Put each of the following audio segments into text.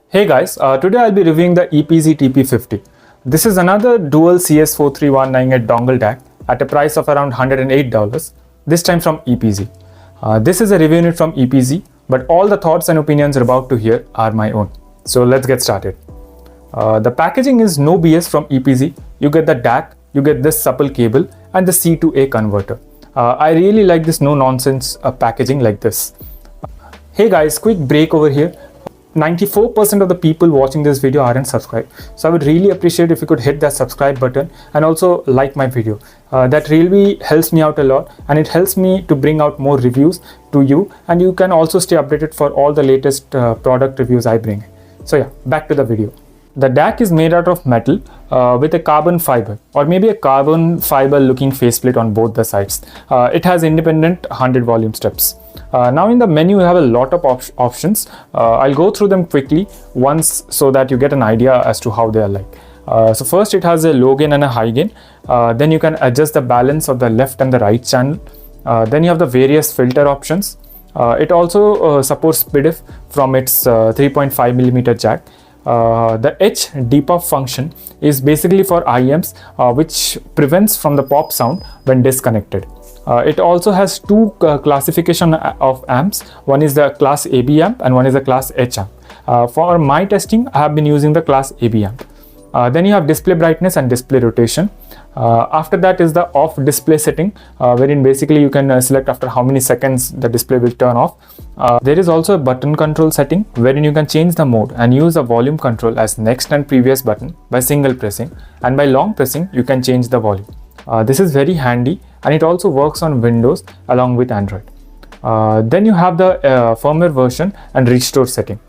Hey guys, today I'll be reviewing the EPZ TP50. This is another dual CS43198 dongle DAC at a price of around $108, this time from EPZ. This is a review unit from EPZ, but all the thoughts and opinions you're about to hear are my own. So let's get started. The packaging is no BS from EPZ. You get the DAC, you get this supple cable and the C to A converter. I really like this no nonsense packaging like this. Hey guys, quick break over here. 94% of the people watching this video aren't subscribed, so I would really appreciate if you could hit that subscribe button and also like my video. That really helps me out a lot, and it helps me to bring out more reviews to you, and you can also stay updated for all the latest product reviews I bring. So yeah, back to the video. The DAC is made out of metal with a carbon fiber or maybe a carbon fiber looking faceplate on both the sides. It has independent 100 volume steps. Now in the menu you have a lot of options. I'll go through them quickly once so that you get an idea as to how they are like. So first it has a low gain and a high gain. Then you can adjust the balance of the left and the right channel. Then you have the various filter options. It also supports SPDIF from its 3.5mm jack. The H depuff function is basically for IEMs, which prevents from the pop sound when disconnected. It also has two classification of amps. One is the class AB amp and one is the class H amp. For my testing, I have been using the class AB amp. Then you have display brightness and display rotation. After that is the off display setting, wherein basically you can select after how many seconds the display will turn off. There is also a button control setting wherein you can change the mode and use the volume control as next and previous button by single pressing, and by long pressing you can change the volume. This is very handy, and it also works on Windows along with Android. Then you have the firmware version and restore setting.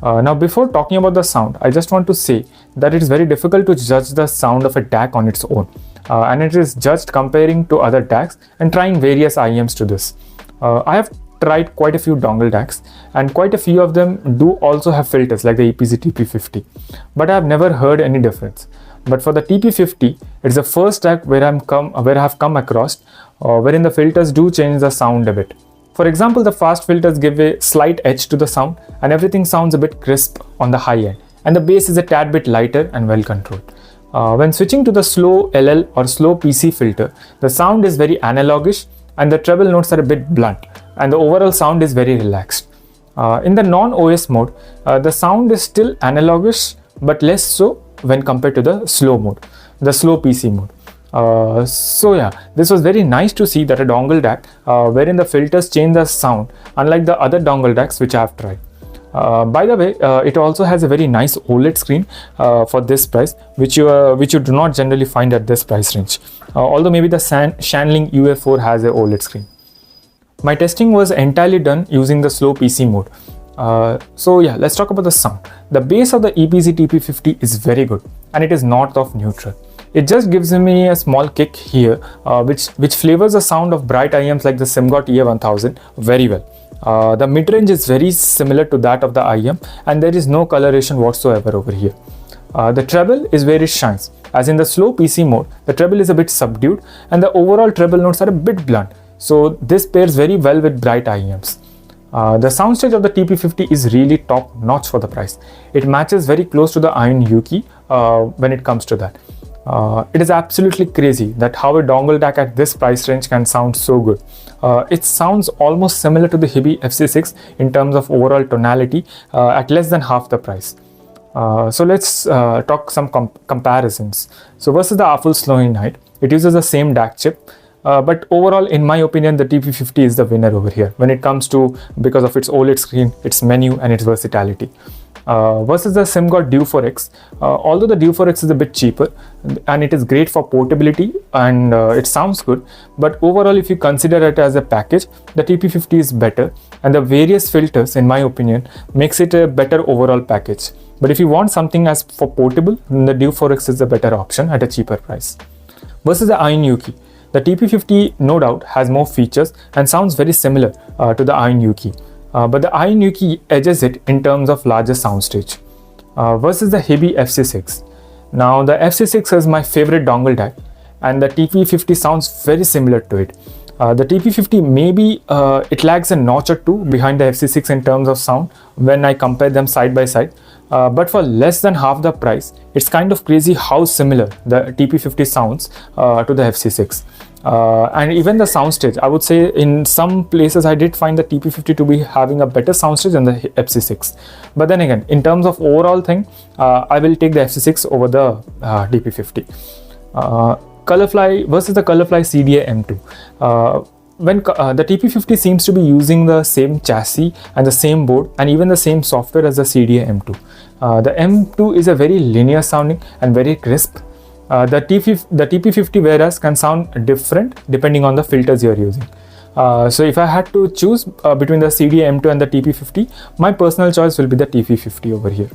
Now before talking about the sound, I just want to say that it is very difficult to judge the sound of a DAC on its own, and it is judged comparing to other DACs and trying various IEMs to this. I have tried quite a few dongle DACs, and quite a few of them do also have filters like the EPZ TP50, but I have never heard any difference. But for the TP50, it's the first DAC where I have come across wherein the filters do change the sound a bit. For example, the fast filters give a slight edge to the sound and everything sounds a bit crisp on the high end, and the bass is a tad bit lighter and well controlled. When switching to the slow LL or slow PC filter, the sound is very analogish and the treble notes are a bit blunt, and the overall sound is very relaxed. In the non-OS mode, the sound is still analogish but less so when compared to the slow mode, the slow PC mode. So yeah, this was very nice to see that a dongle DAC wherein the filters change the sound, unlike the other dongle DACs which I have tried. By the way, it also has a very nice OLED screen for this price, which you do not generally find at this price range. Although maybe the Shanling UF4 has a OLED screen. My testing was entirely done using the slow PC mode. So yeah, let's talk about the sound. The bass of the EPZ TP50 is very good, and it is north of neutral. It just gives me a small kick here, which flavors the sound of bright IEMs like the Simgot DEW4X very well. The mid-range is very similar to that of the IEM, and there is no coloration whatsoever over here. The treble is where it shines, as in the slow PC mode, the treble is a bit subdued and the overall treble notes are a bit blunt, so this pairs very well with bright IEMs. The soundstage of the TP50 is really top notch for the price. It matches very close to the Aune Yuki when it comes to that. It is absolutely crazy that how a dongle DAC at this price range can sound so good. It sounds almost similar to the Hiby FC6 in terms of overall tonality at less than half the price. So let's talk some comparisons. So versus the Aful Snowy Night, it uses the same DAC chip. But overall, in my opinion, the TP50 is the winner over here when it comes to, because of its OLED screen, its menu and its versatility. Versus the Simgot DEW4X, although the DEW4X is a bit cheaper and it is great for portability and it sounds good, but overall if you consider it as a package, the TP50 is better, and the various filters, in my opinion, makes it a better overall package. But if you want something as for portable, then the DEW4X is a better option at a cheaper price. Versus the Aune Yuki, the TP50 no doubt has more features and sounds very similar to the Aune Yuki. But the Aune Yuki edges it in terms of larger soundstage. Versus the Hiby FC6. Now the FC6 is my favorite dongle DAC, and the TP50 sounds very similar to it. The TP50 maybe it lags a notch or two behind the FC6 in terms of sound when I compare them side by side, but for less than half the price. It's kind of crazy how similar the TP50 sounds to the FC6. And even the soundstage, I would say in some places I did find the TP50 to be having a better soundstage than the FC6. But then again, in terms of overall thing, I will take the FC6 over the TP50. Colorfly versus the Colorfly CDA M2. When the TP50 seems to be using the same chassis and the same board and even the same software as the CDA M2. The M2 is a very linear sounding and very crisp. The TP50 whereas can sound different depending on the filters you're using. So if I had to choose between the CDA M2 and the TP50, my personal choice will be the TP50 over here.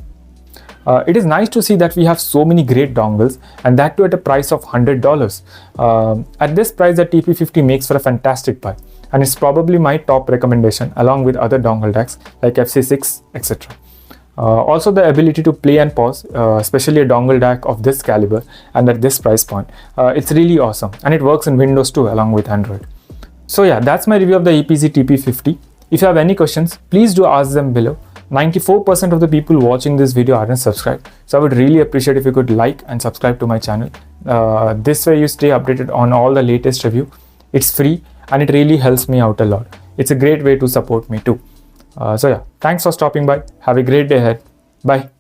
It is nice to see that we have so many great dongles, and that too at a price of $100. At this price, the TP50 makes for a fantastic buy, and it's probably my top recommendation along with other dongle DACs like FC6, etc. Also, the ability to play and pause, especially a dongle DAC of this caliber and at this price point, it's really awesome, and it works in Windows too along with Android. So yeah, that's my review of the EPZ TP50. If you have any questions, please do ask them below. 94% of the people watching this video aren't subscribed, so I would really appreciate if you could like and subscribe to my channel. This way you stay updated on all the latest review. It's free and it really helps me out a lot. It's a great way to support me too. So yeah, thanks for stopping by. Have a great day ahead. Bye.